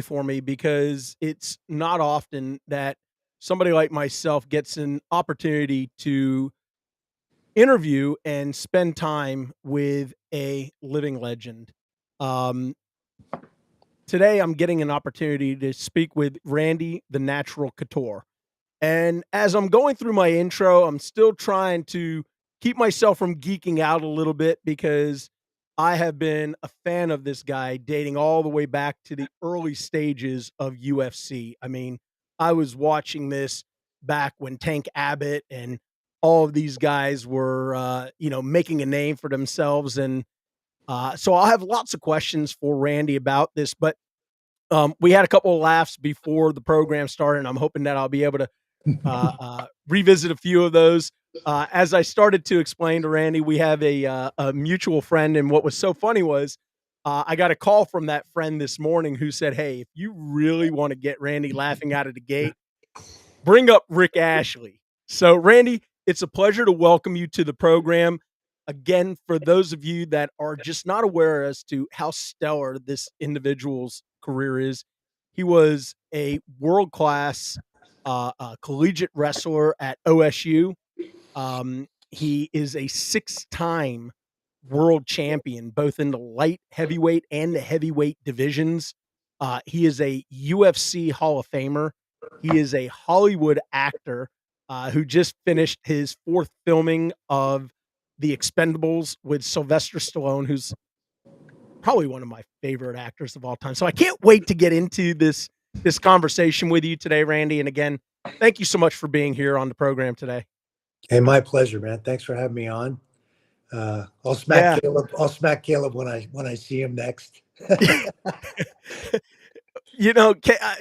for me because it's not often that somebody like myself gets an opportunity to interview and spend time with a living legend. Um, Today, I'm getting an opportunity to speak with Randy the Natural Couture. And as I'm going through my intro, I'm still trying to keep myself from geeking out a little bit because I have been a fan of this guy dating all the way back to the early stages of UFC. I mean, I was watching this back when Tank Abbott and all of these guys were, making a name for themselves. And so I'll have lots of questions for Randy about this. But we had a couple of laughs before the program started, and I'm hoping that I'll be able to revisit a few of those. As I started to explain to Randy, we have a mutual friend, and what was so funny was I got a call from that friend this morning who said, "Hey, if you really want to get Randy laughing out of the gate, bring up Rick Ashley." So, Randy, it's a pleasure to welcome you to the program. Again, for those of you that are just not aware as to how stellar this individual's career is, he was a world class collegiate wrestler at OSU. He is a six-time world champion, both in the light heavyweight and the heavyweight divisions. He is a UFC Hall of Famer. He is a Hollywood actor who just finished his fourth filming of The Expendables with Sylvester Stallone, who's probably one of my favorite actors of all time. So I can't wait to get into this conversation with you today, Randy. And again, thank you so much for being here on the program today. Hey, my pleasure, man. Thanks for having me on. I'll smack Yeah. Caleb. I'll smack Caleb when I see him next.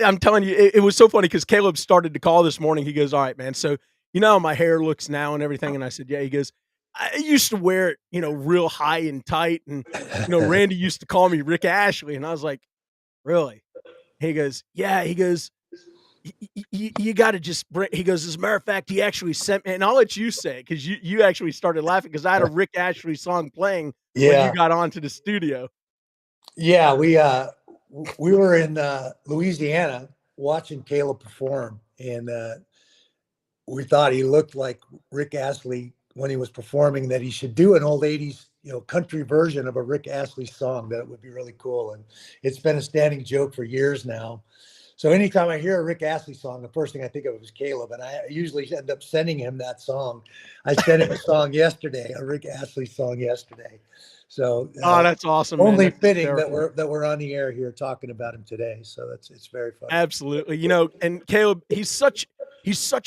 I'm telling you, it was so funny because Caleb started to call this morning. He goes, "All right, man. So you know how my hair looks now and everything." And I said, "Yeah." He goes, "I used to wear it, real high and tight, and Randy used to call me Rick Ashley." And I was like, "Really?" He goes, "Yeah." He goes, you got to just bring. He goes, "As a matter of fact, he actually sent me," and I'll let you say it because you actually started laughing because I had a Rick Ashley song playing when you Yeah, got onto the studio. yeah. We were in Louisiana watching Caleb perform, and we thought he looked like Rick Astley when he was performing. That he should do an old '80s country version of a Rick Astley song. That would be really cool, and it's been a standing joke for years now. So anytime I hear a Rick Astley song, the first thing I think of is Caleb, and I usually end up sending him that song. I sent him a song yesterday, a Rick Astley song yesterday. So Oh, that's awesome, man. only That's fitting that hysterical. we're on the air here talking about him today. So it's very funny. Absolutely. And Caleb, he's such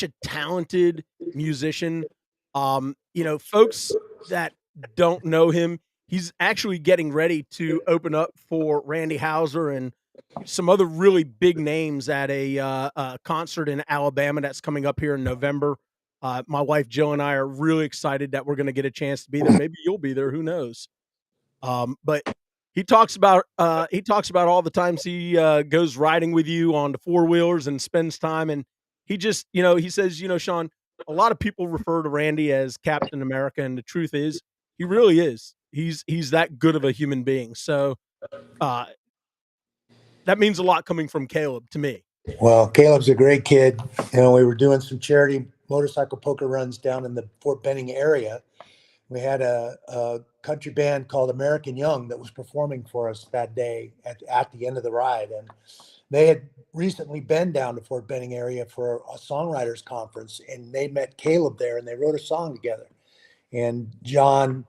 a talented musician. Folks that don't know him, he's actually getting ready to open up for Randy Houser and some other really big names at a concert in Alabama that's coming up here in November. My wife Jill and I are really excited that we're going to get a chance to be there. Maybe you'll be there. Who knows? But he talks about all the times he goes riding with you on the four wheelers and spends time. And he just, he says, Sean, a lot of people refer to Randy as Captain America, and the truth is, he really is. He's that good of a human being. So uh, that means a lot coming from Caleb to me. Well, Caleb's a great kid. We were doing some charity motorcycle poker runs down in the Fort Benning area. We had a country band called American Young that was performing for us that day at the end of the ride. And they had recently been down to Fort Benning area for a songwriters conference, and they met Caleb there and they wrote a song together. And John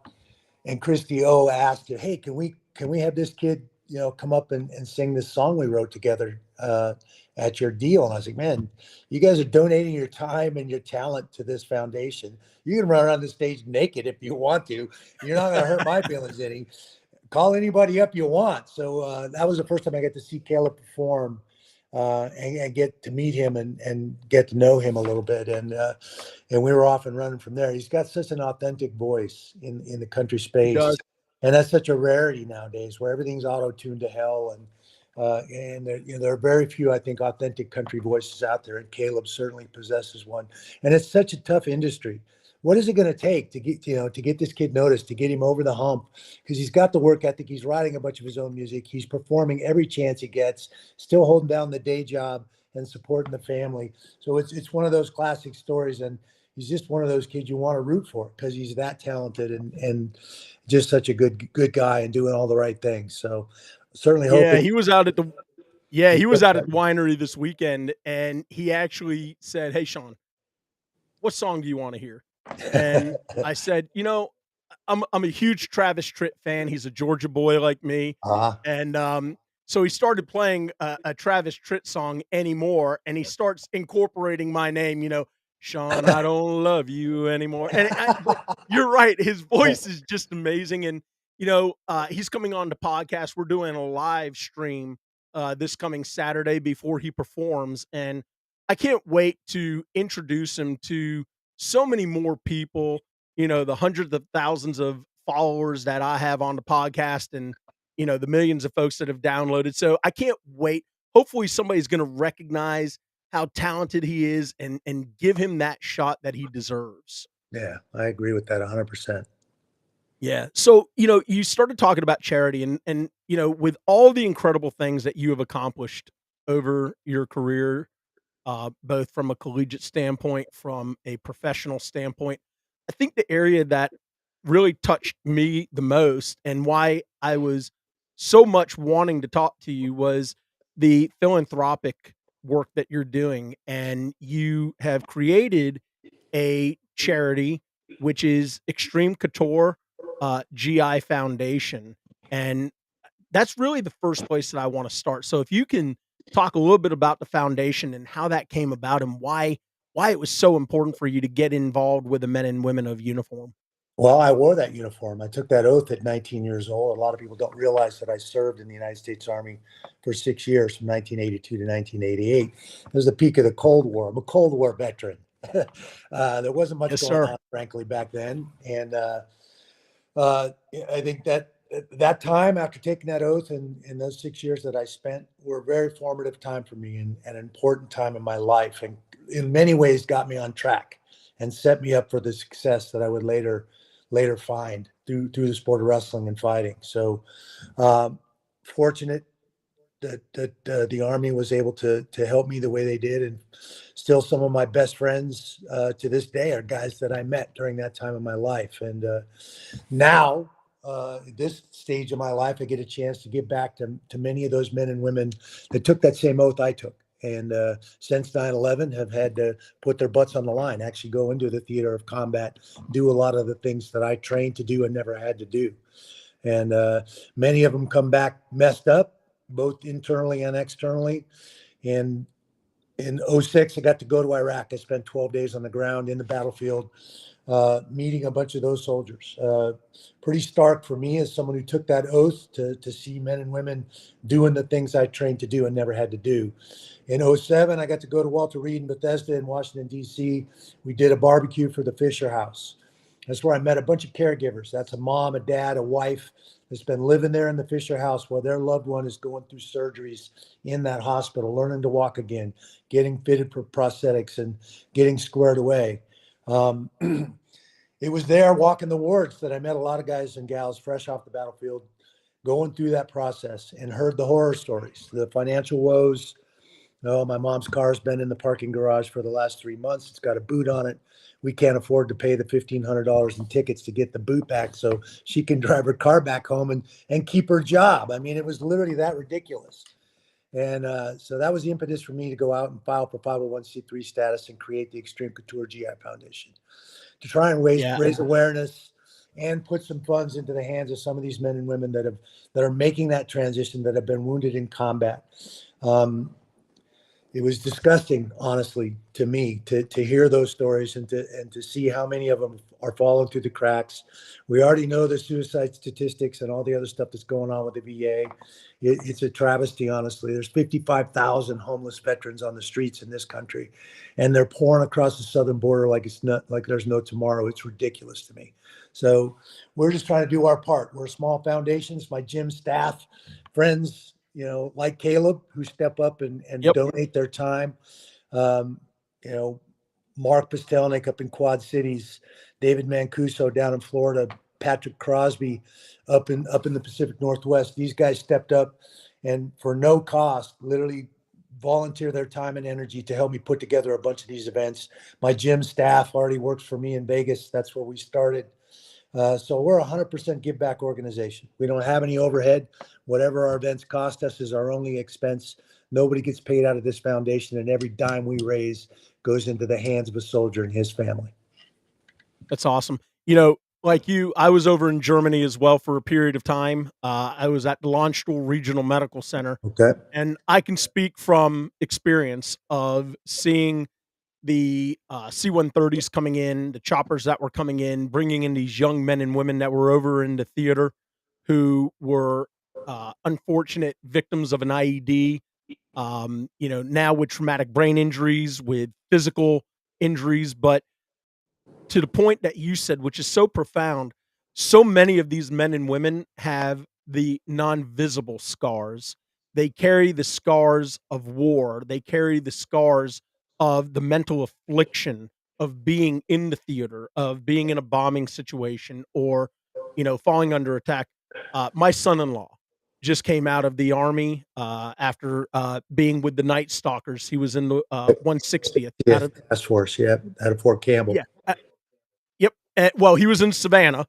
and Christy O asked, "Hey, can we have this kid, come up and sing this song we wrote together at your deal?" And I was like, "Man, you guys are donating your time and your talent to this foundation. You can run around the stage naked if you want to. You're not going to hurt my feelings any. Call anybody up you want." So that was the first time I got to see Caleb perform. And get to meet him and get to know him a little bit, and we were off and running from there. He's got such an authentic voice in the country He does. space, and that's such a rarity nowadays, where everything's auto tuned to hell, and there are very few, I think, authentic country voices out there, and Caleb certainly possesses one. And it's such a tough industry. what is it going to take to get, to get this kid noticed, to get him over the hump? Because he's got the work ethic. He's writing a bunch of his own music. He's performing every chance he gets, still holding down the day job and supporting the family. So it's one of those classic stories. And he's just one of those kids you want to root for because he's that talented and just such a good guy and doing all the right things. So certainly Yeah, hoping. he was out at the he was out at the winery this weekend, and he actually said, "Hey, Sean, what song do you want to hear?" And I said, I'm a huge Travis Tritt fan. He's a Georgia boy like me, uh and so he started playing a Travis Tritt song anymore, and he starts incorporating my name. Sean, I don't love you anymore. But you're right. His voice is just amazing, and he's coming on the podcast. We're doing a live stream this coming Saturday before he performs, and I can't wait to introduce him to so many more people, the hundreds of thousands of followers that I have on the podcast and, the millions of folks that have downloaded. So I can't wait. Hopefully somebody's going to recognize how talented he is and give him that shot that he deserves. Yeah, I agree with that 100%. Yeah. So, you started talking about charity and with all the incredible things that you have accomplished over your career, both from a collegiate standpoint, from a professional standpoint. I think the area that really touched me the most and why I was so much wanting to talk to you was the philanthropic work that you're doing. And you have created a charity, which is Extreme Couture GI Foundation. And that's really the first place that I want to start. So if you can talk a little bit about the foundation and how that came about and why it was so important for you to get involved with the men and women of uniform. Well, I wore that uniform. I took that oath at 19 years old. A lot of people don't realize that I served in the United States Army for 6 years, from 1982 to 1988. It was the peak of the Cold War. I'm a Cold War veteran. There wasn't much Yes, going sir. on, frankly, back then. And uh, I think that time after taking that oath and those 6 years that I spent were a very formative time for me and an important time in my life, and in many ways got me on track and set me up for the success that I would later find through the sport of wrestling and fighting. So um, fortunate that the Army was able to help me the way they did, and still some of my best friends to this day are guys that I met during that time of my life. And now, at this stage of my life, I get a chance to give back to many of those men and women that took that same oath I took. And since 9/11, have had to put their butts on the line, actually go into the theater of combat, do a lot of the things that I trained to do and never had to do. And many of them come back messed up, both internally and externally. And in '06, I got to go to Iraq. I spent 12 days on the ground in the battlefield, meeting a bunch of those soldiers. Pretty stark for me as someone who took that oath to see men and women doing the things I trained to do and never had to do. In '07, I got to go to Walter Reed in Bethesda in Washington, D.C. We did a barbecue for the Fisher House. That's where I met a bunch of caregivers. That's a mom, a dad, a wife that's been living there in the Fisher House while their loved one is going through surgeries in that hospital, learning to walk again, getting fitted for prosthetics, and getting squared away. Um, it was there walking the wards that I met a lot of guys and gals fresh off the battlefield, going through that process, and heard the horror stories, the financial woes. Oh, my mom's car's been in the parking garage for the last 3 months. It's got a boot on it. We can't afford to pay the $1,500 in tickets to get the boot back so she can drive her car back home and keep her job. I mean, it was literally that ridiculous. And so that was the impetus for me to go out and file for 501c3 status and create the Extreme Couture GI Foundation to try and Yeah. raise awareness and put some funds into the hands of some of these men and women that are making that transition, that have been wounded in combat. It was disgusting, honestly, to me to hear those stories and to see how many of them are falling through the cracks. We already know the suicide statistics and all the other stuff that's going on with the VA. It's a travesty, honestly. There's 55,000 homeless veterans on the streets in this country, and they're pouring across the southern border like it's not like there's no tomorrow. It's ridiculous to me. So we're just trying to do our part. We're a small foundation. It's my gym staff, friends, like Caleb, who step up and Yep. donate their time. Um, you know, Mark Pastelnik up in Quad Cities, David Mancuso down in Florida, Patrick Crosby up in the Pacific Northwest. These guys stepped up and for no cost, literally volunteer their time and energy to help me put together a bunch of these events. My gym staff already works for me in Vegas. That's where we started. So we're a 100% give back organization. We don't have any overhead. Whatever our events cost us is our only expense. Nobody gets paid out of this foundation, and every dime we raise goes into the hands of a soldier and his family. That's awesome. Like you, I was over in Germany as well for a period of time. I was at the Landstuhl Regional Medical Center, Okay. and I can speak from experience of seeing the C-130s coming in, the choppers that were coming in, bringing in these young men and women that were over in the theater who were unfortunate victims of an IED. Now with traumatic brain injuries, with physical injuries, but to the point that you said, which is so profound, so many of these men and women have the non-visible scars. They carry the scars of war. They carry the scars of the mental affliction of being in the theater, of being in a bombing situation, or falling under attack. My son-in-law just came out of the army after being with the Night Stalkers. He was in the 160th Yeah, out of task force. Yeah, out of Fort Campbell. yeah. Yep. Well, he was in Savannah,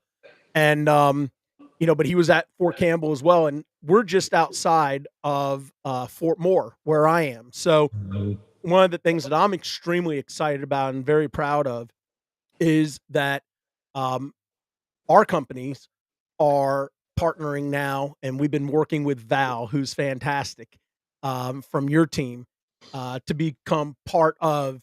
and but he was at Fort Campbell as well, and we're just outside of Fort Moore, where I am. So Mhm. one of the things that I'm extremely excited about and very proud of is that um, our companies are partnering now, and we've been working with Val, who's fantastic, from your team, to become part of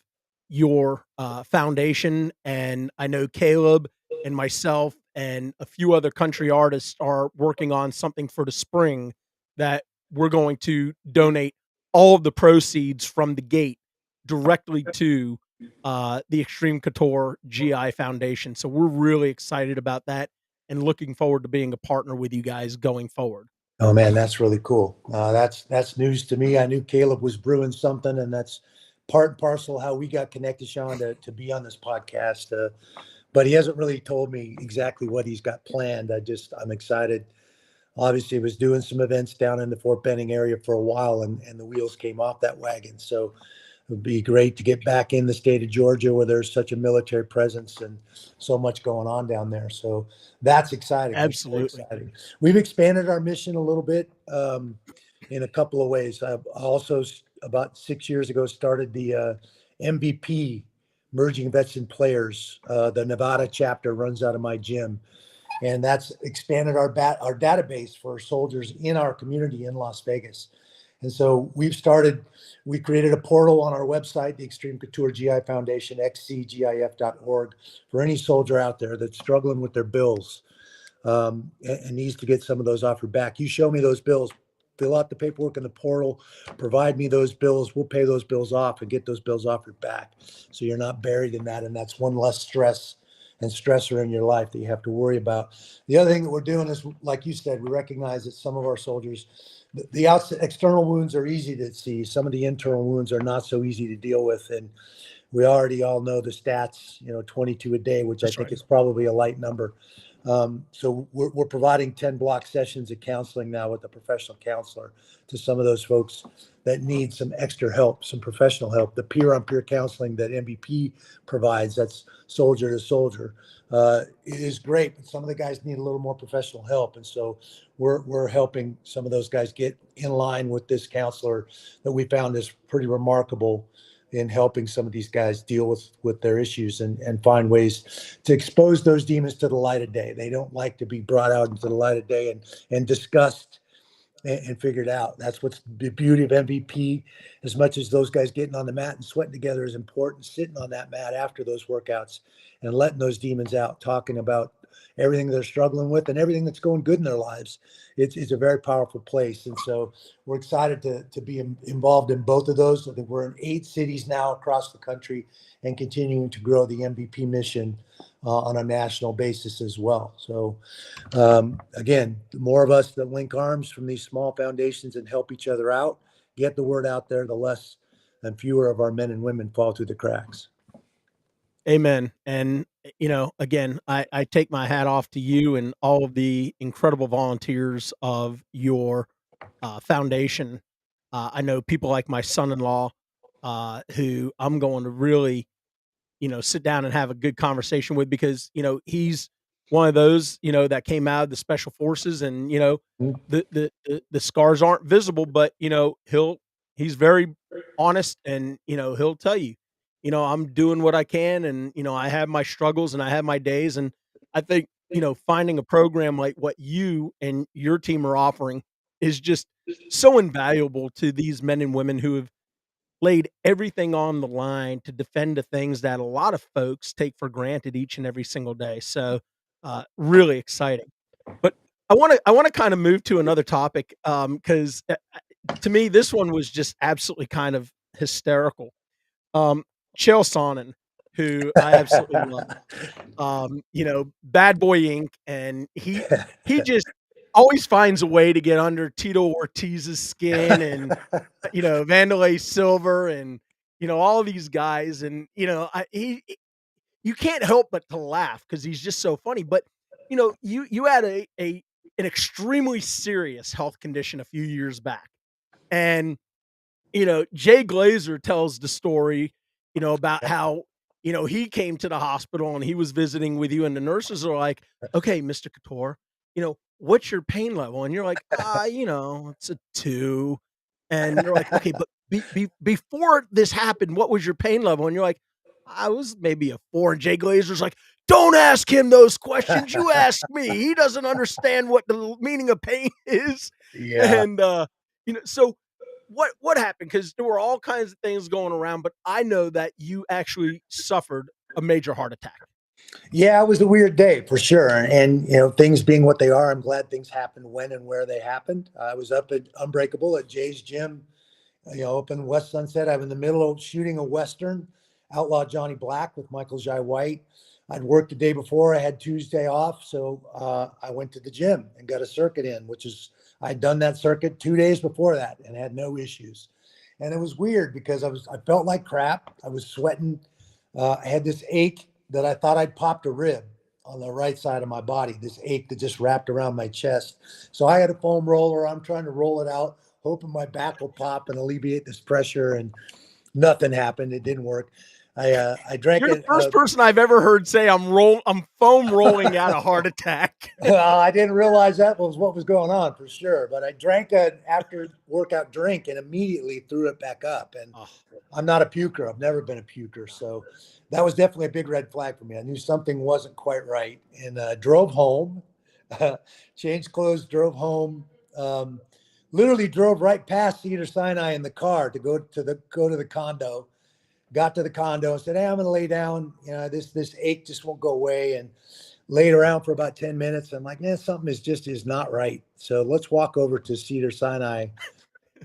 your foundation. And I know Caleb and myself and a few other country artists are working on something for the spring that we're going to donate all of the proceeds from the gate directly to the Extreme Couture GI Foundation. So we're really excited about that and looking forward to being a partner with you guys going forward. Oh man, that's really cool. That's news to me. I knew Caleb was brewing something, and that's part and parcel how we got connected, Sean, to be on this podcast. But he hasn't really told me exactly what he's got planned. I'm excited. Obviously, he was doing some events down in the Fort Benning area for a while, and the wheels came off that wagon. So it would be great to get back in the state of Georgia where there's such a military presence and so much going on down there. So that's exciting. That's really Absolutely. exciting. We've expanded our mission a little bit in a couple of ways. I've also, about 6 years ago, started the MVP, Merging Vets and Players. The Nevada chapter runs out of my gym. And that's expanded our database for soldiers in our community in Las Vegas. And so we created a portal on our website, the Extreme Couture GI Foundation, xcgif.org, for any soldier out there that's struggling with their bills and needs to get some of those off your back. You show me those bills, fill out the paperwork in the portal, provide me those bills. We'll pay those bills off and get those bills off your back. So you're not buried in that. And that's one less stress and stressor in your life that you have to worry about. The other thing that we're doing is, like you said, we recognize that some of our soldiers, the outside external wounds are easy to see. Some of the internal wounds are not so easy to deal with. And we already all know the stats, 22 a day, which I That's think right. is probably a light number. So we're providing 10 block sessions of counseling now with a professional counselor to some of those folks that need some extra help, some professional help. The peer-on-peer counseling that MVP provides, that's soldier to soldier, it is great, but some of the guys need a little more professional help. And so we're helping some of those guys get in line with this counselor that we found is pretty remarkable in helping some of these guys deal with their issues and find ways to expose those demons to the light of day. They don't like to be brought out into the light of day and discussed and figured out. That's what's the beauty of MVP. As much as those guys getting on the mat and sweating together is important, sitting on that mat after those workouts and letting those demons out, talking about everything they're struggling with and everything that's going good in their lives. It's a very powerful place. And so we're excited to be involved in both of those. I think we're in 8 cities now across the country and continuing to grow the MVP mission on a national basis as well. So again, the more of us that link arms from these small foundations and help each other out, get the word out there, the less and fewer of our men and women fall through the cracks. Amen. And, again, I take my hat off to you and all of the incredible volunteers of your foundation. I know people like my son-in-law, who I'm going to really, sit down and have a good conversation with because, he's one of those, that came out of the special forces and, Mm. the scars aren't visible, but, he's very honest and, he'll tell you, I'm doing what I can and, I have my struggles and I have my days. And I think, finding a program like what you and your team are offering is just so invaluable to these men and women who have laid everything on the line to defend the things that a lot of folks take for granted each and every single day. So, really exciting. But I wanna kinda move to another topic, 'cause, to me, this one was just absolutely kind of hysterical. Um, Chael Sonnen, who I absolutely love, Bad Boy Inc., and he just always finds a way to get under Tito Ortiz's skin and Vanderlei Silver and, all these guys and, you can't help but to laugh because he's just so funny, but, you had an extremely serious health condition a few years back, and Jay Glazer tells the story, about how, he came to the hospital and he was visiting with you, and the nurses are like, "Okay, Mr. Couture, what's your pain level?" And you're like, it's a 2." And they're like, "Okay, but before this happened, what was your pain level?" And you're like, "I was maybe a 4." And Jay Glazer's like, "Don't ask him those questions. You ask me. He doesn't understand what the meaning of pain is." Yeah. And, so what happened? Because there were all kinds of things going around, but I know that you actually suffered a major heart attack. Yeah, it was a weird day for sure. And things being what they are, I'm glad things happened when and where they happened. I was up at Unbreakable at Jay's gym, up in West Sunset. I'm in the middle of shooting a Western, Outlaw Johnny Black with Michael Jai White. I'd worked the day before. I had Tuesday off. So I went to the gym and got a circuit in, which is, I'd done that circuit 2 days before that and had no issues. And it was weird because I felt like crap. I was sweating. I had this ache that I thought I'd popped a rib on the right side of my body, this ache that just wrapped around my chest. So I had a foam roller. I'm trying to roll it out, hoping my back will pop and alleviate this pressure. And nothing happened. It didn't work. I drank You're the it. first person I've ever heard say I'm foam rolling out a heart attack. Well, I didn't realize that was what was going on for sure. But I drank an after workout drink and immediately threw it back up. And Oh, I'm not a puker. I've never been a puker. So that was definitely a big red flag for me. I knew something wasn't quite right and drove home, changed clothes, drove home. Um, Literally drove right past Cedar Sinai in the car to go to the condo. Got to the condo and said, "Hey, I'm going to lay down. This ache just won't go away." And laid around for about 10 minutes. I'm like, man, something is not right. So let's walk over to Cedar Sinai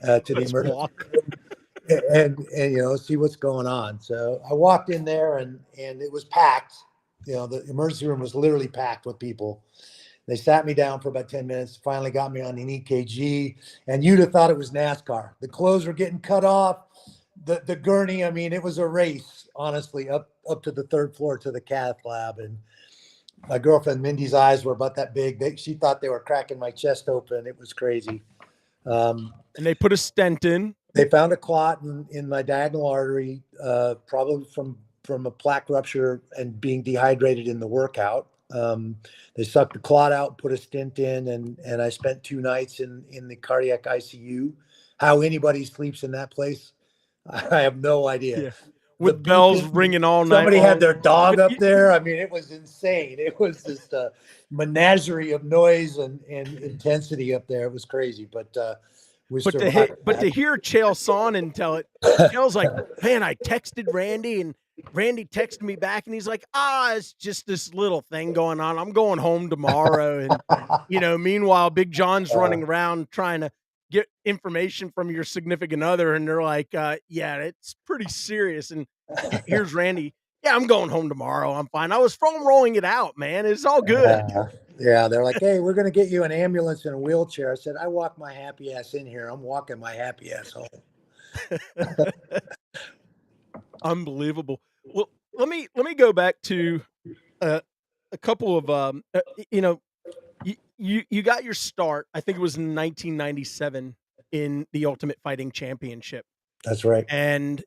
to the let's emergency walk. room and see what's going on. So I walked in there and it was packed. The emergency room was literally packed with people. They sat me down for about 10 minutes, finally got me on an EKG, and you'd have thought it was NASCAR. The clothes were getting cut off, the gurney. I mean, it was a race, honestly, up to the third floor to the cath lab. And my girlfriend Mindy's eyes were about that big. She thought they were cracking my chest open. It was crazy. Um, And they put a stent in. they found a clot in my diagonal artery, probably from a plaque rupture and being dehydrated in the workout. They sucked the clot out, put a stent in, and I spent 2 nights in the cardiac ICU. How anybody sleeps in that place, I have no idea. Yeah. The With bells beeping, ringing all night somebody had long. their dog But up you there. I mean, it was insane. It was just a menagerie of noise and intensity up there. It was crazy, but we survived but to hear Chael Sonnen tell it, Chael's like, "Man, I texted Randy and Randy texted me back and he's like, it's just this little thing going on. I'm going home tomorrow." And, that. meanwhile, Big John's Uh, running around trying to get information from your significant other. And they're like, "Yeah, it's pretty serious." And here's Randy. "Yeah, I'm going home tomorrow. I'm fine. I was foam rolling it out, man. It's all good." yeah, they're like, "Hey, we're going to get you an ambulance and a wheelchair." I said, "I walk my happy ass in here. I'm walking my happy ass home." Unbelievable. Well, let me go back to uh, a couple of you got your start. I think it was in 1997 in the Ultimate Fighting Championship, That's right. and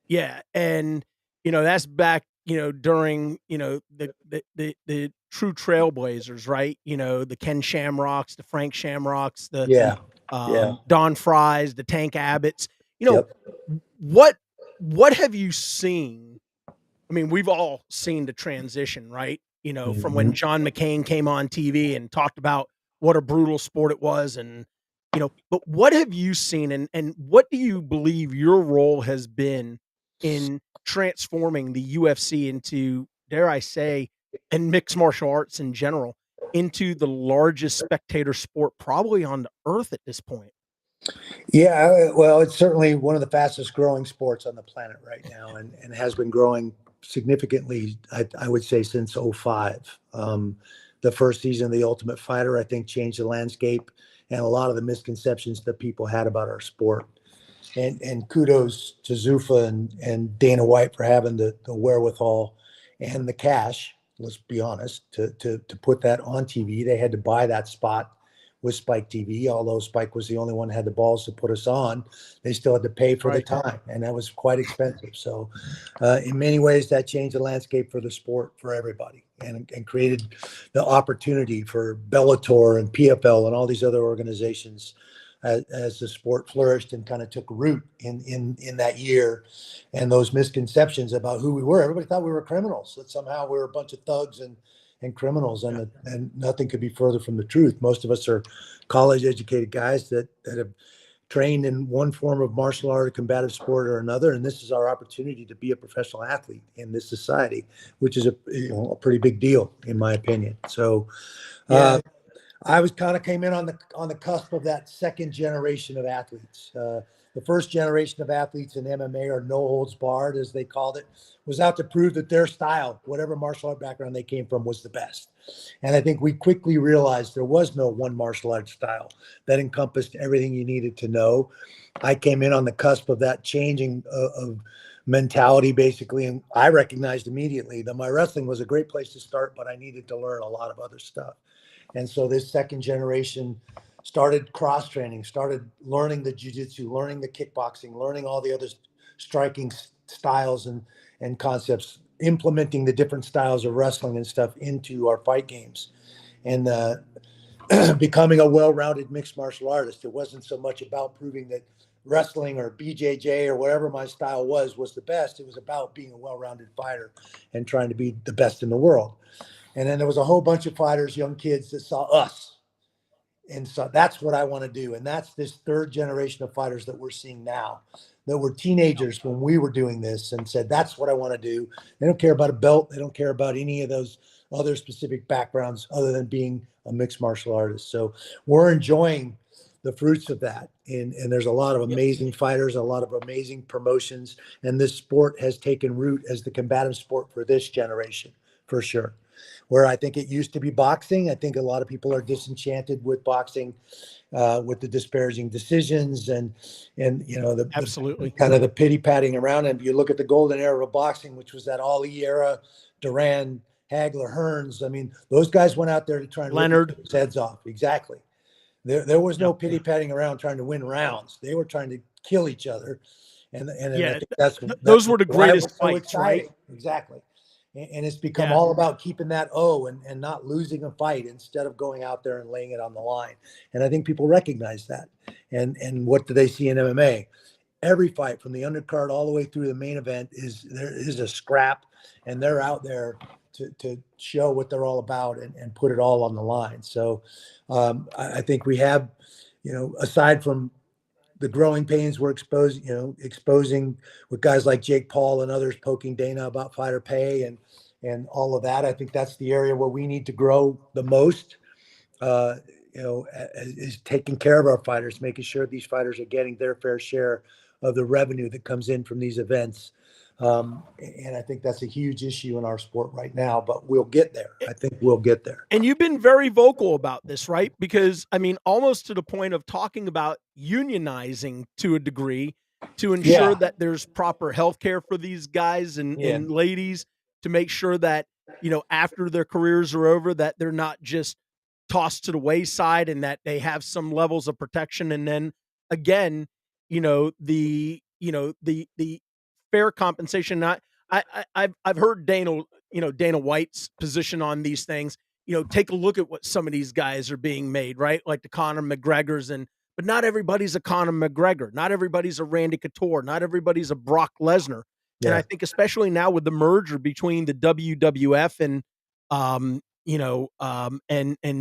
yeah, and that's back during the true trailblazers, right? The Ken Shamrocks, the Frank Shamrocks, the Yeah. Yeah. Don Fries, the Tank Abbotts. You know Yep. what what have you seen? I mean, we've all seen the transition, right? From when Mhm. John McCain came on TV and talked about what a brutal sport it was, and but what have you seen, and what do you believe your role has been in transforming the UFC into, dare I say, and mixed martial arts in general, into the largest spectator sport probably on the earth at this point? Yeah, well, it's certainly one of the fastest growing sports on the planet right now, and has been growing significantly, I would say, since '05. The first season of The Ultimate Fighter, I think, changed the landscape and a lot of the misconceptions that people had about our sport. And kudos to Zuffa and Dana White for having the wherewithal and the cash, let's be honest, to put that on TV. They had to buy that spot with Spike TV, although Spike was the only one that had the balls to put us on. They still had to pay for the Right. time, and that was quite expensive. So, in many ways, that changed the landscape for the sport for everybody, and created the opportunity for Bellator and PFL and all these other organizations as the sport flourished and kind of took root in that year, and those misconceptions about who we were. Everybody thought we were criminals. That somehow we were a bunch of thugs and criminals, Yeah. and nothing could be further from the truth. Most of us are college educated guys that have trained in one form of martial art or combative sport or another, and this is our opportunity to be a professional athlete in this society, which is a pretty big deal in my opinion. So Yeah. uh, I was kind of came in on the cusp of that second generation of athletes. The first generation of athletes in MMA, or no holds barred, as they called it, was out to prove that their style, whatever martial art background they came from, was the best. And I think we quickly realized there was no one martial art style that encompassed everything you needed to know. I came in on the cusp of that changing of mentality, basically, and I recognized immediately that my wrestling was a great place to start, but I needed to learn a lot of other stuff. And so this second generation started cross training, started learning the jujitsu, learning the kickboxing, learning all the other striking styles and concepts, implementing the different styles of wrestling and stuff into our fight games, and becoming a well-rounded mixed martial artist. It wasn't so much about proving that wrestling or BJJ or whatever my style was the best. It was about being a well-rounded fighter and trying to be the best in the world. And then there was a whole bunch of fighters, young kids that saw us. And so that's what I want to do. And that's this third generation of fighters that we're seeing now, that were teenagers when we were doing this, and said, that's what I want to do. They don't care about a belt. They don't care about any of those other specific backgrounds other than being a mixed martial artist. So we're enjoying the fruits of that. And there's a lot of Yep. amazing fighters, a lot of amazing promotions. And this sport has taken root as the combative sport for this generation, for sure. Where I think it used to be boxing. I think a lot of people are disenchanted with boxing, with the disparaging decisions and the Absolutely. kind of the pity patting around. And if you look at the golden era of boxing, which was that Ali era, Duran, Hagler, Hearns. I mean, those guys went out there to try and rip each Leonard. other's heads off. Exactly. There was no Yep. pity patting around trying to win rounds. They were trying to kill each other, and I Yeah. think that's Those were the why it greatest was so fights, right? exciting. Exactly. And it's become Yeah. all about keeping that O and not losing a fight instead of going out there and laying it on the line. And I think people recognize that. And what do they see in MMA? Every fight from the undercard all the way through the main event is a scrap, and they're out there to show what they're all about and put it all on the line. So I think we have, aside from the growing pains we're exposing with guys like Jake Paul and others poking Dana about fighter pay and all of that. I think that's the area where we need to grow the most. Uh, is taking care of our fighters, making sure these fighters are getting their fair share of the revenue that comes in from these events. And I think that's a huge issue in our sport right now, but we'll get there. I think we'll get there. And you've been very vocal about this, right? Because I mean, almost to the point of talking about unionizing to a degree to ensure Yeah. that there's proper health care for these guys and Yeah. ladies. to make sure that, after their careers are over, that they're not just tossed to the wayside and that they have some levels of protection. And then again, the fair compensation. I've heard Dana White's position on these things. Take a look at what some of these guys are being made, right? Like the Conor McGregors, but not everybody's a Conor McGregor. Not everybody's a Randy Couture. Not everybody's a Brock Lesnar. And I Yeah. think especially now with the merger between the WWF and and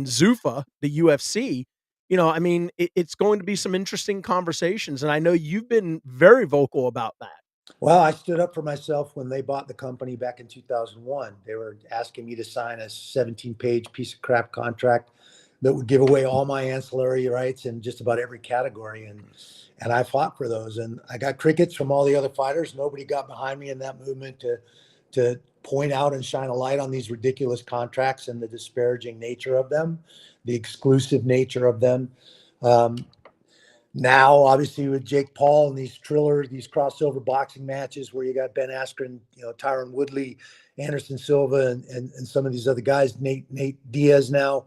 Zuffa, the UFC, I mean, it's going to be some interesting conversations. And I know you've been very vocal about that. Well, I stood up for myself when they bought the company back in 2001. They were asking me to sign a 17-page piece of crap contract that would give away all my ancillary rights in just about every category. And I fought for those. And I got crickets from all the other fighters. Nobody got behind me in that movement to point out and shine a light on these ridiculous contracts and the disparaging nature of them, the exclusive nature of them. Now, obviously, with Jake Paul and these these crossover boxing matches where you got Ben Askren, Tyron Woodley, Anderson Silva, and some of these other guys, Nate Diaz now,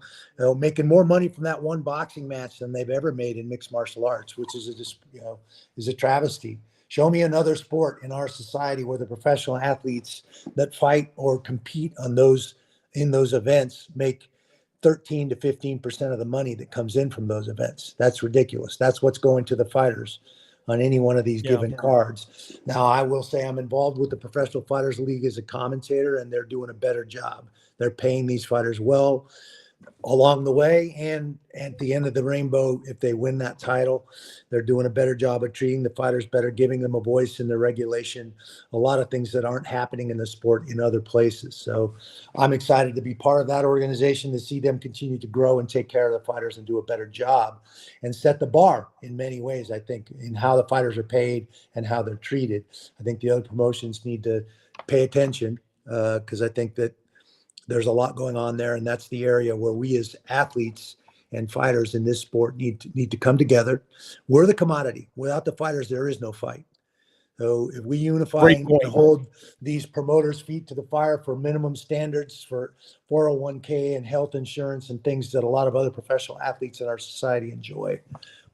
making more money from that one boxing match than they've ever made in mixed martial arts, which is a travesty. Show me another sport in our society where the professional athletes that fight or compete in those events make 13 to 15% of the money that comes in from those events. That's ridiculous. That's what's going to the fighters on any one of these given cards. Now, I will say I'm involved with the Professional Fighters League as a commentator, and they're doing a better job. They're paying these fighters well along the way, and at the end of the rainbow, if they win that title, they're doing a better job of treating the fighters better, giving them a voice in the regulation, a lot of things that aren't happening in the sport in other places. So I'm excited to be part of that organization, to see them continue to grow and take care of the fighters and do a better job and set the bar in many ways, I think, in how the fighters are paid and how they're treated. I think the other promotions need to pay attention, because I think that there's a lot going on there, and that's the area where we as athletes and fighters in this sport need to come together. We're the commodity. Without the fighters, there is no fight. So if we unify Great and point. hold these promoters' feet to the fire for minimum standards for 401k and health insurance and things that a lot of other professional athletes in our society enjoy,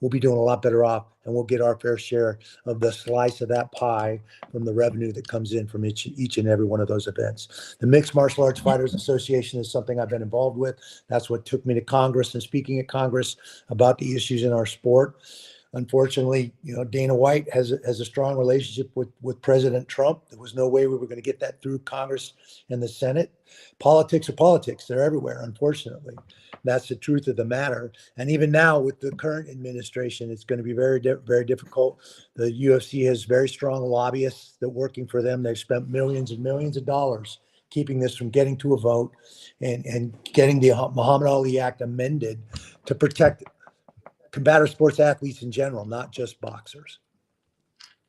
we'll be doing a lot better off, and we'll get our fair share of the slice of that pie from the revenue that comes in from each and every one of those events. The Mixed Martial Arts Fighters Association is something I've been involved with. That's what took me to Congress and speaking at Congress about the issues in our sport. Unfortunately, Dana White has a strong relationship with President Trump. There was no way we were going to get that through Congress and the Senate. Politics are politics. They're everywhere, unfortunately. That's the truth of the matter. And even now with the current administration, it's going to be very, very difficult. The UFC has very strong lobbyists that are working for them. They've spent millions and millions of dollars keeping this from getting to a vote and getting the Muhammad Ali Act amended to protect combative sports athletes in general, not just boxers.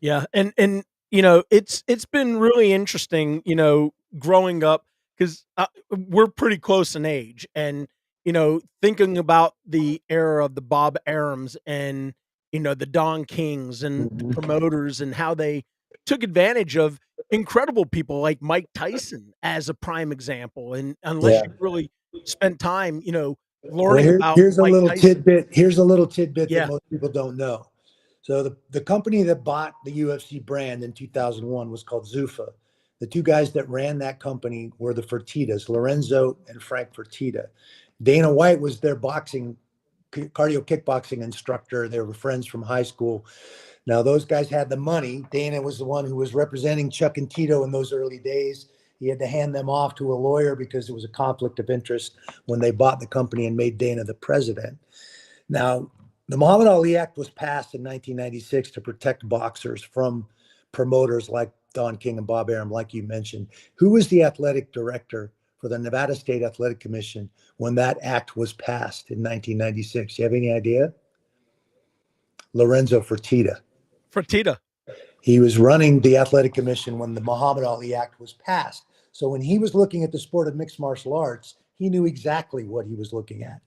Yeah, and it's been really interesting, growing up because we're pretty close in age, and thinking about the era of the Bob Arams and the Don Kings and the Mhm. promoters and how they took advantage of incredible people like Mike Tyson as a prime example, and unless Yeah. you really spent time, Well, learning about here's a Mike little Tyson. tidbit. Here's a little tidbit that Yeah, most people don't know. So the company that bought the UFC brand in 2001 was called Zuffa. The two guys that ran that company were the Fertitas, Lorenzo and Frank Fertitta. Dana White was their cardio kickboxing instructor. They were friends from high school. Now, those guys had the money. Dana was the one who was representing Chuck and Tito in those early days. He had to hand them off to a lawyer because it was a conflict of interest when they bought the company and made Dana the president. Now, the Muhammad Ali Act was passed in 1996 to protect boxers from promoters like Don King and Bob Arum, like you mentioned. Who was the athletic director for the Nevada State Athletic Commission when that act was passed in 1996? You have any idea? Lorenzo Fertitta. Fertitta. He was running the athletic commission when the Muhammad Ali Act was passed. So when he was looking at the sport of mixed martial arts, he knew exactly what he was looking at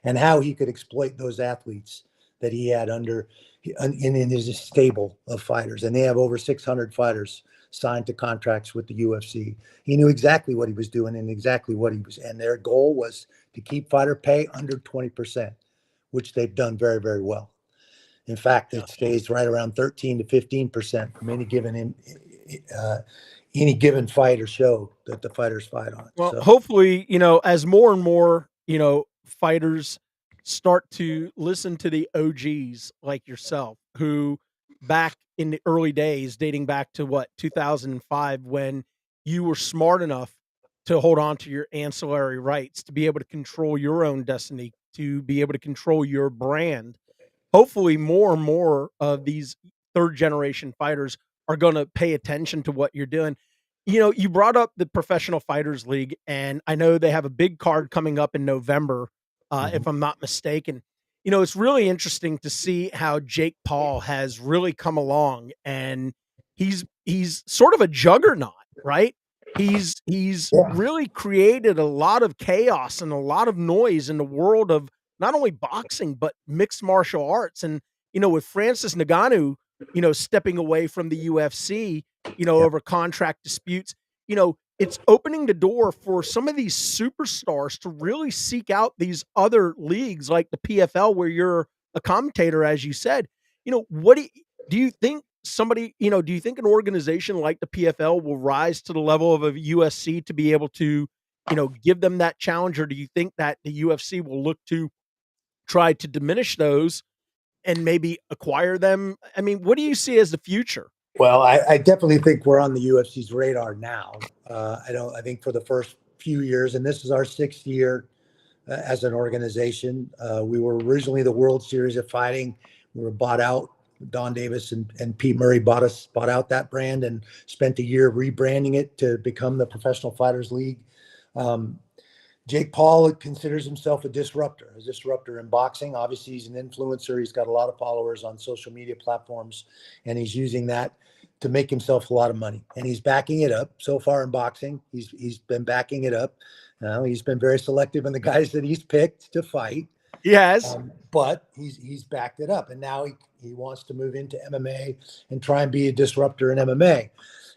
and how he could exploit those athletes that he had under in his stable of fighters, and they have over 600 fighters signed to contracts with the UFC. He knew exactly what he was doing and exactly what he was, and their goal was to keep fighter pay under 20%, which they've done very, very well. In fact, Yeah. it stays right around 13 to 15% from any given fight or show that the fighters fight on. Well, So hopefully, as more and more, fighters start to listen to the OGs like yourself, who back in the early days, dating back to what, 2005, when you were smart enough to hold on to your ancillary rights, to be able to control your own destiny, to be able to control your brand. Hopefully more and more of these third generation fighters are going to pay attention to what you're doing. You brought up the Professional Fighters League, and I know they have a big card coming up in November, mhm. if I'm not mistaken. It's really interesting to see how Jake Paul has really come along, and he's sort of a juggernaut, right? He's Yeah, really created a lot of chaos and a lot of noise in the world of not only boxing but mixed martial arts. And with Francis Ngannou, stepping away from the UFC, yeah. over contract disputes, it's opening the door for some of these superstars to really seek out these other leagues like the PFL, where you're a commentator, as you said. What do you think do you think an organization like the PFL will rise to the level of a USC to be able to, give them that challenge? Or do you think that the UFC will look to try to diminish those and maybe acquire them? I mean, what do you see as the future? Well, I definitely think we're on the UFC's radar now. I don't. I think for the first few years, and this is our sixth year as an organization. We were originally the World Series of Fighting. We were bought out. Don Davis and Pete Murray bought out that brand and spent a year rebranding it to become the Professional Fighters League. Um, Jake Paul considers himself a disruptor in boxing. Obviously, he's an influencer. He's got a lot of followers on social media platforms, and he's using that to make himself a lot of money. And he's backing it up so far in boxing. He's been backing it up. He's been very selective in the guys that he's picked to fight, Yes. but he's backed it up. And now he wants to move into MMA and try and be a disruptor in MMA.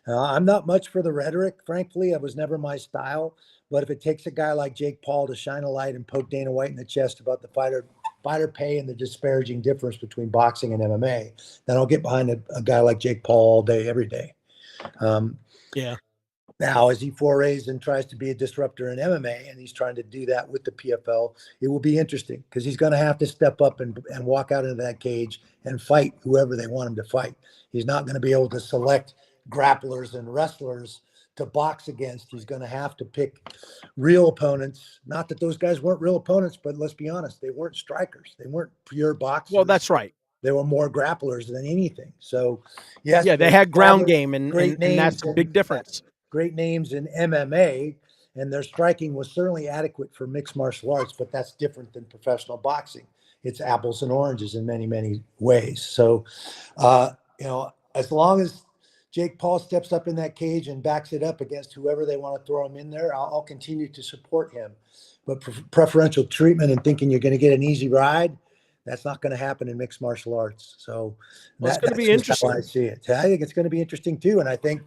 I'm not much for the rhetoric, frankly. It was never my style. But if it takes a guy like Jake Paul to shine a light and poke Dana White in the chest about the fighter pay and the disparaging difference between boxing and MMA, then I'll get behind a guy like Jake Paul all day, every day. Um, Yeah. Now, as he forays and tries to be a disruptor in MMA, and he's trying to do that with the PFL, it will be interesting because he's going to have to step up and walk out into that cage and fight whoever they want him to fight. He's not going to be able to select grapplers and wrestlers to box against. He's going to have to pick real opponents. Not that those guys weren't real opponents, but let's be honest, they weren't strikers. They weren't pure Well, boxers. that's right. They were more grapplers than anything. So, yes, Yeah, they there's had ground established game, and great that's names a big and difference. great names in MMA, and their striking was certainly adequate for mixed martial arts, but that's different than professional boxing. It's apples and oranges in many, many ways. So, uh, as long as Jake Paul steps up in that cage and backs it up against whoever they want to throw him in there, I'll continue to support him. But preferential treatment and thinking you're going to get an easy ride, that's not going to happen in mixed martial arts. So Well, it's going to that's be just how I interesting. see it. I think it's going to be interesting too. And I think,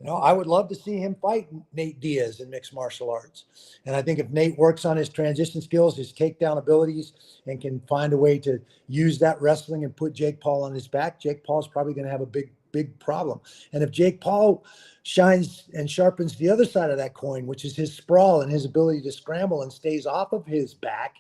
I would love to see him fight Nate Diaz in mixed martial arts. And I think if Nate works on his transition skills, his takedown abilities, and can find a way to use that wrestling and put Jake Paul on his back, Jake Paul's probably going to have a big, big problem. And if Jake Paul shines and sharpens the other side of that coin, which is his sprawl and his ability to scramble and stays off of his back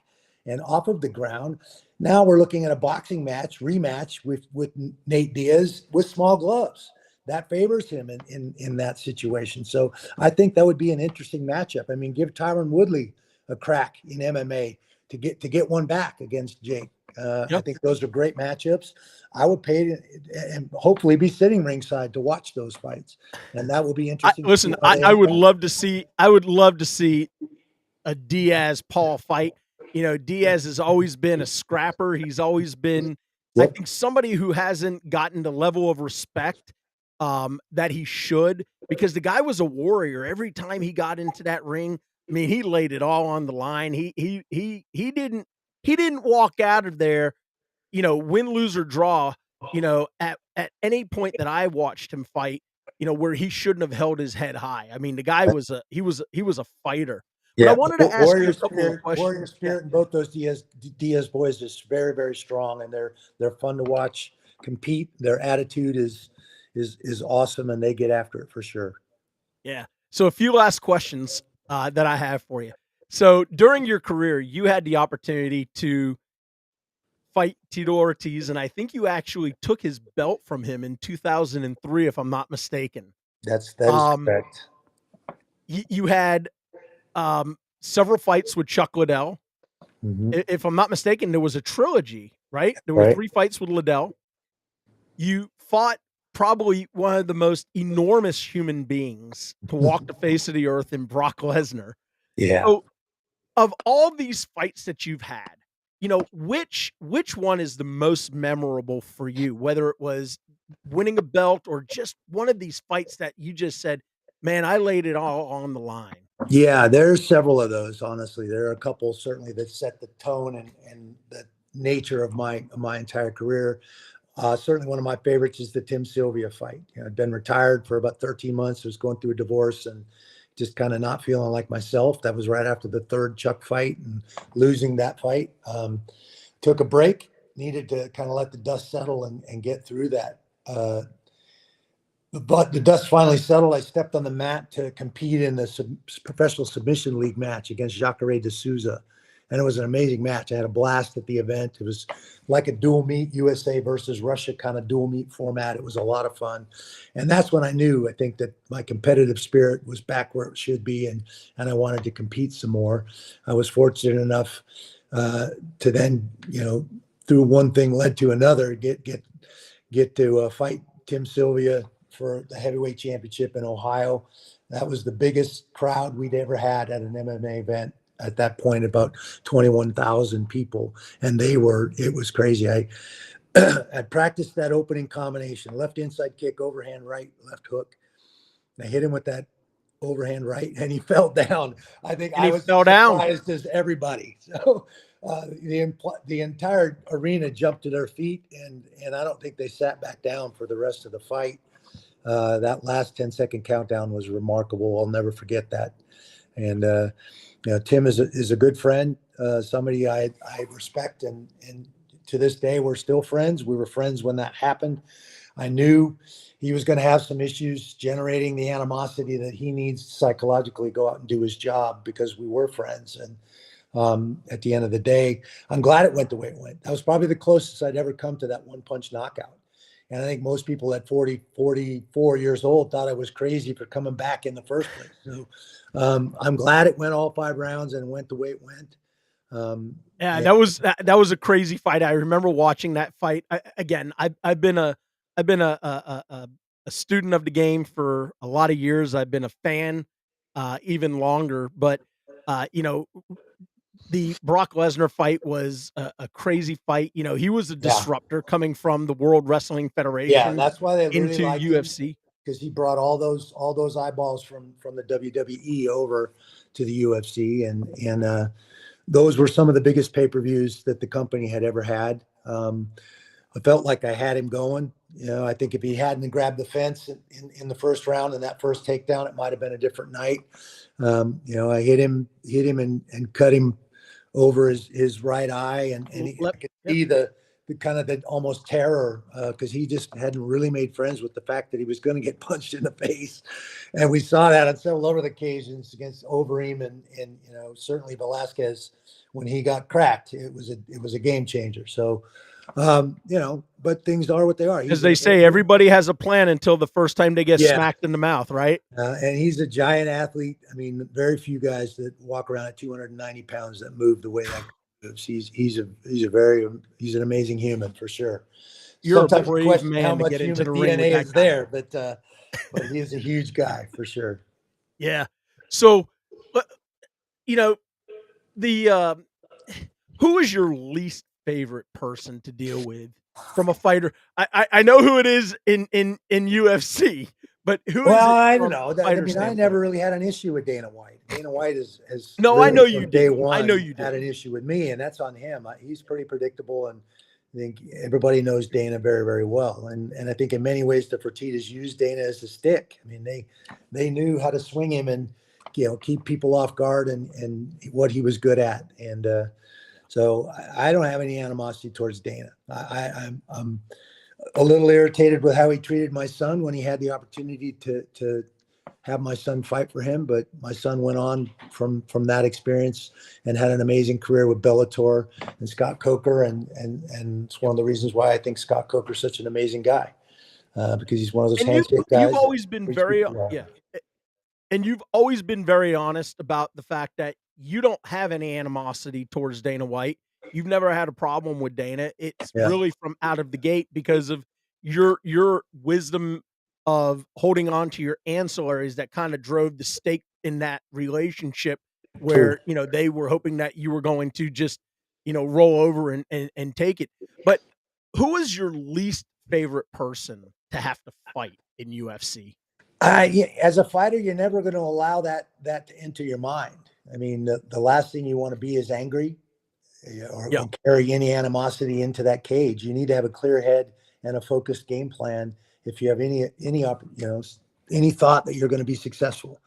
and off of the ground, now we're looking at a boxing rematch with Nate Diaz with small gloves. That favors him in that situation. So I think that would be an interesting matchup. I mean, give Tyron Woodley a crack in MMA to get one back against Jake. I Yeah. think those are great matchups. I would pay and hopefully be sitting ringside to watch those fights, and that will be I interesting to see listen, how they I would unfold. love to see a Diaz Paul fight. Diaz has always been a scrapper. He's always been, I Yep. think, somebody who hasn't gotten the level of respect that he should, because the guy was a warrior. Every time he got into that ring, I mean, he laid it all on the line. He didn't walk out of there, win, lose, or draw, at any point that I watched him fight, where he shouldn't have held his head high. I mean, the guy was a fighter. But I Yeah, wanted to ask you a couple of questions. Warrior Yeah. spirit, and both those Diaz boys is very, very strong, and they're fun to watch compete. Their attitude is awesome, and they get after it for sure. Yeah. So a few last questions that I have for you. So during your career, you had the opportunity to fight Tito Ortiz, and I think you actually took his belt from him in 2003, if I'm not mistaken. That is Um, correct. you had several fights with Chuck Liddell. Hmm. If I'm not mistaken, there was a trilogy, right? There were Right? 3 fights with Liddell. You fought probably one of the most enormous human beings to walk the face of the earth in Brock Lesnar. Yeah. So, of all these fights that you've had, which one is the most memorable for you? Whether it was winning a belt or just one of these fights that you just said, "Man, I laid it all on the line." Yeah, there's several of those. Honestly, there are a couple certainly that set the tone and the nature of my entire career. Certainly, one of my favorites is the Tim Sylvia fight. I'd been retired for about 13 months. Was going through a divorce and just kind of not feeling like myself. That was right after the third Chuck fight and losing that fight. Took a break. Needed to kind of let the dust settle and get through that. But the dust finally settled. I stepped on the mat to compete in the professional submission league match against Jacare de Souza. And it was an amazing match. I had a blast at the event. It was like a dual meet, USA versus Russia kind of dual meet format. It was a lot of fun. And that's when I knew, I think, that my competitive spirit was back where it should be. And I wanted to compete some more. I was fortunate enough to then, through one thing led to another, get to fight Tim Sylvia for the heavyweight championship in Ohio. That was the biggest crowd we'd ever had at an MMA event at that point, about 21,000 people. And it was crazy. I practiced that opening combination, left inside kick, overhand right, left hook. I hit him with that overhand right, and he fell down. I think And I he was fell as down. surprised as everybody. So the entire arena jumped to their feet, and I don't think they sat back down for the rest of the fight. That last 10-second countdown was remarkable. I'll never forget that. And Tim is a good friend, somebody I respect, and to this day we're still friends. We were friends when that happened. I knew he was going to have some issues generating the animosity that he needs to psychologically go out and do his job, because we were friends. And at the end of the day, I'm glad it went the way it went. That was probably the closest I'd ever come to that one punch knockout. And I think most people at 44 years old thought I was crazy for coming back in the first place. So I'm glad it went all 5 rounds and went the way it went. Yeah, Yeah, that was a crazy fight. I remember watching that fight. Again, I've been a student of the game for a lot of years. I've been a fan even longer. But uh, you know, the Brock Lesnar fight was a crazy fight. He was a yeah, disruptor coming from the World Wrestling yeah. Federation That's why they really into liked him, UFC. because he brought all those eyeballs from the WWE over to the UFC, and those were some of the biggest pay-per-views that the company had ever had. I felt like I had him going. I think if he hadn't grabbed the fence in the first round and that first takedown, it might have been a different night. I hit him and cut him over his right eye, and I could Yep. see the kind of the almost terror, because he just hadn't really made friends with the fact that he was going to get punched in the face. And we saw that on several other occasions against Overeem and certainly Velasquez when he got cracked. It was a game changer. So but things are what they are. As they say, everybody has a plan until the first time they get Yeah, smacked in the mouth, right? and he's a giant athlete. I mean, very few guys that walk around at 290 pounds that move the way that guy moves. He's an amazing human for sure. You're a Sometimes you brave question how man to much get into human the ring with DNA that is guy. there, but he is a huge guy for sure. Yeah. So, but, you know, the who is your least favorite person to deal with from a fighter? I know who it is in UFC, but who is Well, it I don't from know. a I fighter mean, I never standpoint? really had an issue with Dana White. Dana White has No, I know really you from day didn't. I know one you had an didn't. issue with me, and that's on him. He's pretty predictable, and I think everybody knows Dana very, very well, and I think in many ways the Fertittas used Dana as a stick. I mean, they knew how to swing him and keep people off guard and what he was good at, and so I don't have any animosity towards Dana. I'm a little irritated with how he treated my son when he had the opportunity to have my son fight for him, but my son went on from that experience and had an amazing career with Bellator and Scott Coker, and it's one of the reasons why I think Scott Coker is such an amazing guy, because he's one of those And you've handshake you've guys that always been treats very, people well. yeah. And you've always been very honest about the fact that you don't have any animosity towards Dana White. You've never had a problem with Dana. It's Yeah, really from out of the gate because of your wisdom of holding on to your ancillaries that kind of drove the stake in that relationship true. where, they were hoping that you were going to just, roll over and take it. But who is your least favorite person to have to fight in UFC? As a fighter, you're never going to allow that to enter your mind. I mean, the last thing you want to be is angry, Yeah. or carry any animosity into that cage. You need to have a clear head and a focused game plan if you have any thought that you're going to be successful.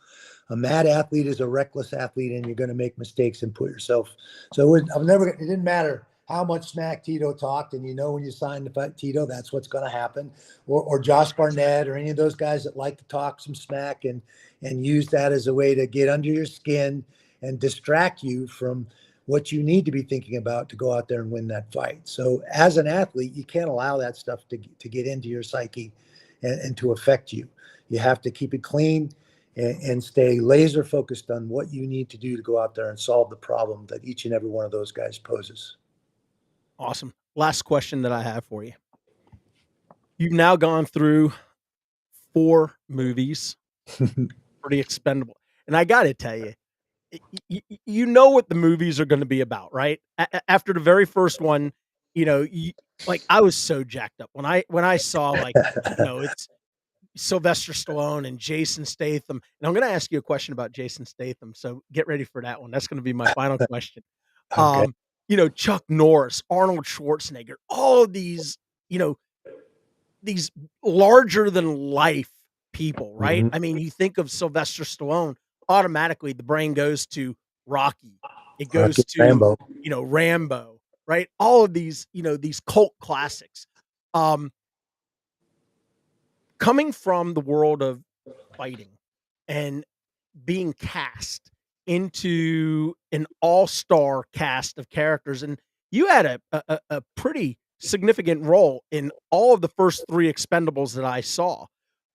A mad athlete is a reckless athlete, and you're going to make mistakes and put yourself. So it didn't matter how much smack Tito talked, and when you sign to fight Tito, that's what's going to happen. Or Josh Barnett, or any of those guys that like to talk some smack and use that as a way to get under your skin and distract you from what you need to be thinking about to go out there and win that fight. So as an athlete, you can't allow that stuff to get into your psyche and to affect you. You have to keep it clean and stay laser focused on what you need to do to go out there and solve the problem that each and every one of those guys poses. Awesome. Last question that I have for you. You've now gone through 4 movies, pretty expendable. And I gotta tell you, you know what the movies are gonna be about, right? After the very first one, like, I was so jacked up when I saw, like, it's Sylvester Stallone and Jason Statham. And I'm gonna ask you a question about Jason Statham, so get ready for that one. That's gonna be my final question. Okay. Um, Chuck Norris, Arnold Schwarzenegger, all of you know, these larger than life people, right? Mm-hmm. I mean, you think of Sylvester Stallone, automatically the brain goes to Rocky. It goes Rocky to, Rambo. Rambo, right? All of these cult classics. Um, Coming from the world of fighting and being cast into an all-star cast of characters, and you had a pretty significant role in all of the first 3 Expendables that I saw.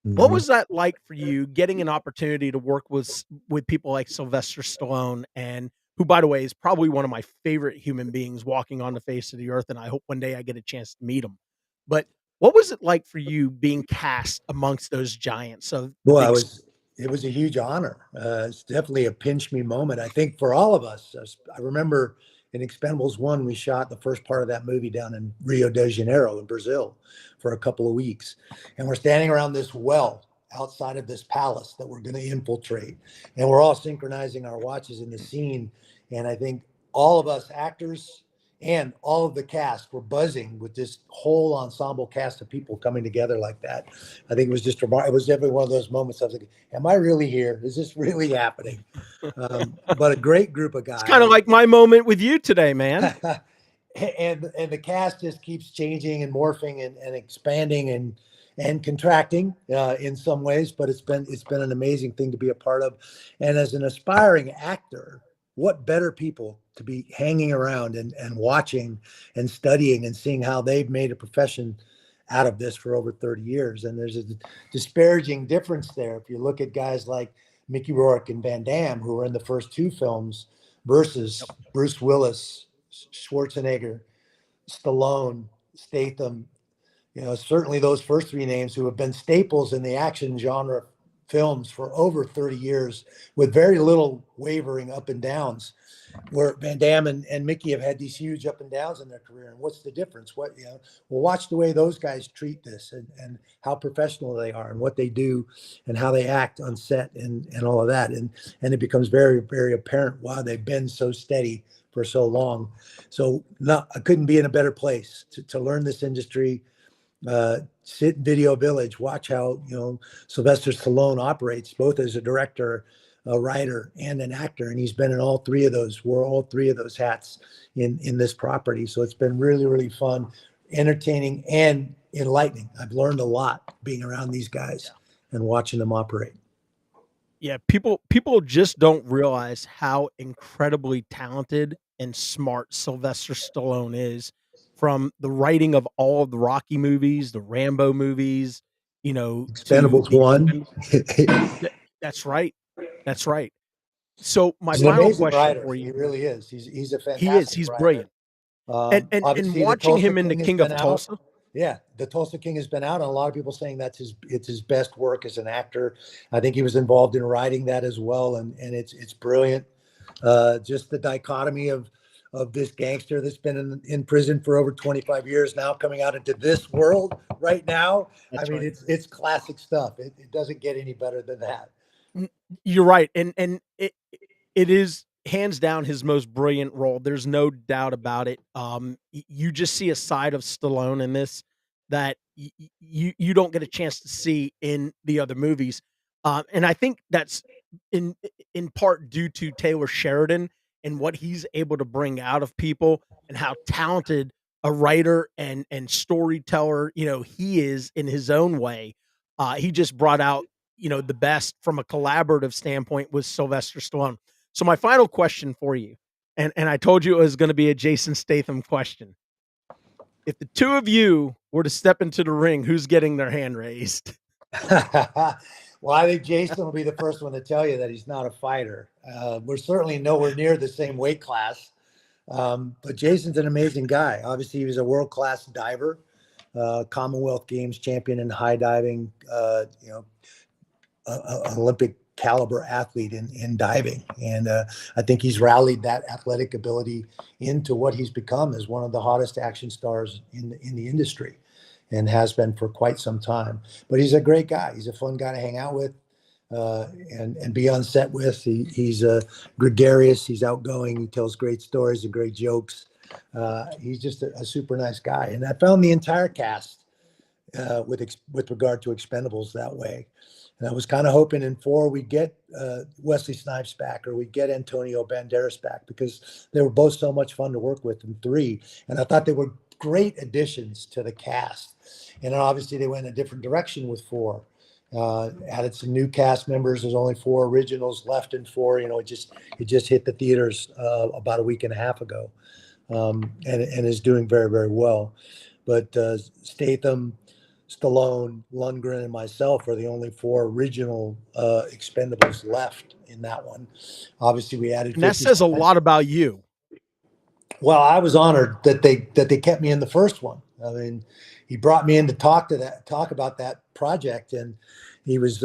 What Mm-hmm. was that like for you getting an opportunity to work with people like Sylvester Stallone, and who, by the way, is probably one of my favorite human beings walking on the face of the earth, and I hope one day I get a chance to meet him. But what was it like for you being cast amongst those giants of the Well, big it was a huge honor. It's definitely a pinch me moment, I think, for all of us. I remember in Expendables 1, we shot the first part of that movie down in Rio de Janeiro in Brazil for a couple of weeks. And we're standing around this well outside of this palace that we're going to infiltrate. And we're all synchronizing our watches in the scene. And I think all of us actors and all of the cast were buzzing with this whole ensemble cast of people coming together like that. I think it was just remarkable. It was definitely one of those moments I was like, am I really here? Is this really happening? But a great group of It's kinda guys. like my moment with you today, man. And the cast just keeps changing and morphing and expanding and contracting in some ways, but it's been an amazing thing to be a part of. And as an aspiring actor, what better people to be hanging around and watching and studying and seeing how they've made a profession out of this for over 30 years. And there's a disparaging difference there. If you look at guys like Mickey Rourke and Van Damme, who were in the first 2 films, versus Bruce Willis, Schwarzenegger, Stallone, Statham, certainly those first 3 names who have been staples in the action genre films for over 30 years with very little wavering up and downs, where Van Damme and Mickey have had these huge up and downs in their career. And what's the difference? Well, watch the way those guys treat this and how professional they are and what they do and how they act on set and all of that. And it becomes very, very apparent why they've been so steady for so long. So not, I couldn't be in a better place to learn this industry. Sit in Video Village, watch how Sylvester Stallone operates, both as a director, a writer, and an actor, and he's been in all three of those. Wore all three of those hats in this property. So it's been really, really fun, entertaining, and enlightening. I've learned a lot being around these guys and watching them operate. Yeah, people just don't realize how incredibly talented and smart Sylvester Stallone is, from the writing of all of the Rocky movies, the Rambo movies, to Expendables the one. Expend Th that's right. That's right. So, my He's an final amazing question writer. for He you. really is. He's a He is, fantastic he's writer. brilliant. And Obviously, the watching Tulsa him in The King has King been of out. Tulsa. Yeah, the Tulsa King has been out, and a lot of people saying it's his best work as an actor. I think he was involved in writing that as well, and it's brilliant. Just the dichotomy of this gangster that's been in prison for over 25 years now, coming out into this world right now. I That's mean, right. it's classic stuff. It doesn't get any better than that. N You're right, and it is hands down his most brilliant role. There's no doubt about it. You just see a side of Stallone in this that you don't get a chance to see in the other movies, and I think that's in in part due to Taylor Sheridan and what he's able to bring out of people, and how talented a writer and storyteller he is in his own way. He just brought out the best from a collaborative standpoint with Sylvester Stallone. So my final question for you, and I told you it was going to be a Jason Statham question. If the two of you were to step into the ring, who's getting their hand raised? Well, I think Jason will be the first one to tell you that he's not a fighter. We're certainly nowhere near the same weight class, but Jason's an amazing guy. Obviously, he was a world class diver, Commonwealth Games champion in high diving. An Olympic caliber athlete in diving. And I think he's rallied that athletic ability into what he's become as one of the hottest action stars in the industry, and has been for quite some time. But he's a great guy. He's a fun guy to hang out with. And be on set with. He's gregarious. He's outgoing. He tells great stories and great jokes. He's just a super nice guy. And I found the entire cast with regard to Expendables that way. And I was kind of hoping in 4 we'd get Wesley Snipes back, or we'd get Antonio Banderas back, because they were both so much fun to work with in 3. And I thought they were great additions to the cast. And then obviously they went in a different direction with 4. Added some new cast members. There's only 4 originals left in 4. It just hit the theaters about a week and a half ago, and is doing very, very well. But Statham, Stallone, Lundgren, and myself are the only 4 original Expendables left in that one. Obviously, we added And that 50 says a Cent. lot about you. Well, I was honored that they kept me in the first one. I mean, he brought me in to talk about that project, and he was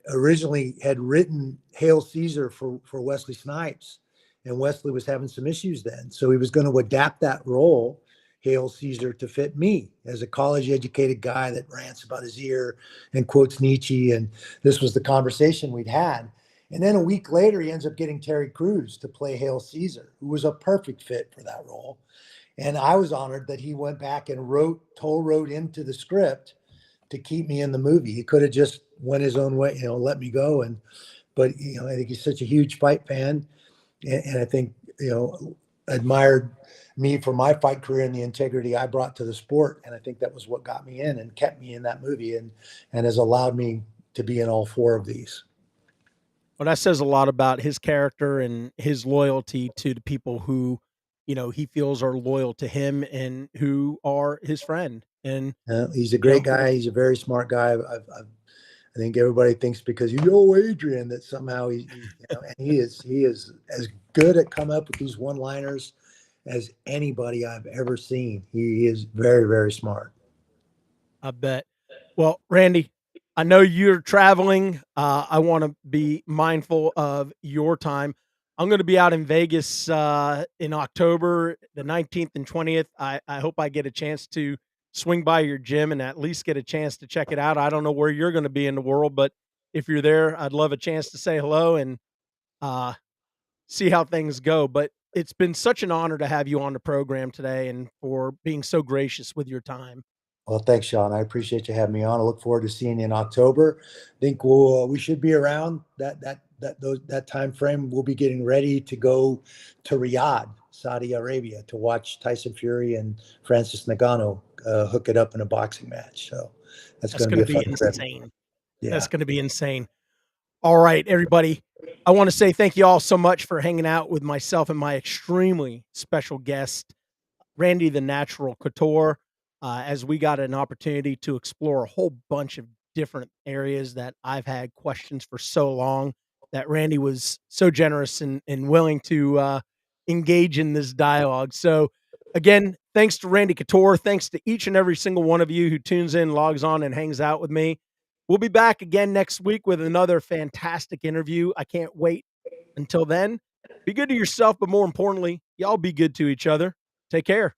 originally had written Hail Caesar for Wesley Snipes, and Wesley was having some issues then, so he was going to adapt that role, Hail Caesar, to fit me as a college educated guy that rants about his ear and quotes Nietzsche, and this was the conversation we'd had. And then a week later, he ends up getting Terry Crews to play Hail Caesar, who was a perfect fit for that role. And I was honored that he went back and wrote into the script to keep me in the movie. He could have just went his own way, let me go. But I think he's such a huge fight fan, and I think admired me for my fight career and the integrity I brought to the sport. And I think that was what got me in and kept me in that movie, and has allowed me to be in all 4 of these. Well, that says a lot about his character and his loyalty to the people who, he feels are loyal to him and who are his friend. And, He's a you great know, guy. He's a very smart guy. I think everybody thinks because you know Adrian that somehow and he is as good at coming up with these one-liners as anybody I've ever seen. He is very, very smart. I bet. Well, Randy, I know you're traveling. I want to be mindful of your time. I'm going to be out in Vegas in October, the 19th and 20th. I hope I get a chance to swing by your gym and at least get a chance to check it out. I don't know where you're going to be in the world, but if you're there, I'd love a chance to say hello and uh, see how things go. But it's been such an honor to have you on the program today and for being so gracious with your time. Well, thanks, Sean. I appreciate you having me on. I look forward to seeing you in October. Think we should be around that time frame. We'll be getting ready to go to Riyadh, Saudi Arabia, to watch Tyson Fury and Francis Ngannou hook it up in a boxing match. So that's That's going to going be to a be fun trip. insane. Yeah. That's going to be insane. All right, everybody. I want to say thank you all so much for hanging out with myself and my extremely special guest, Randy the Natural Couture, as we got an opportunity to explore a whole bunch of different areas that I've had questions for so long, that Randy was so generous and willing to engage in this dialogue. So, again, thanks to Randy Couture. Thanks to each and every single one of you who tunes in, logs on, and hangs out with me. We'll be back again next week with another fantastic interview. I can't wait. Until then, be good to yourself, but more importantly, y'all be good to each other. Take care.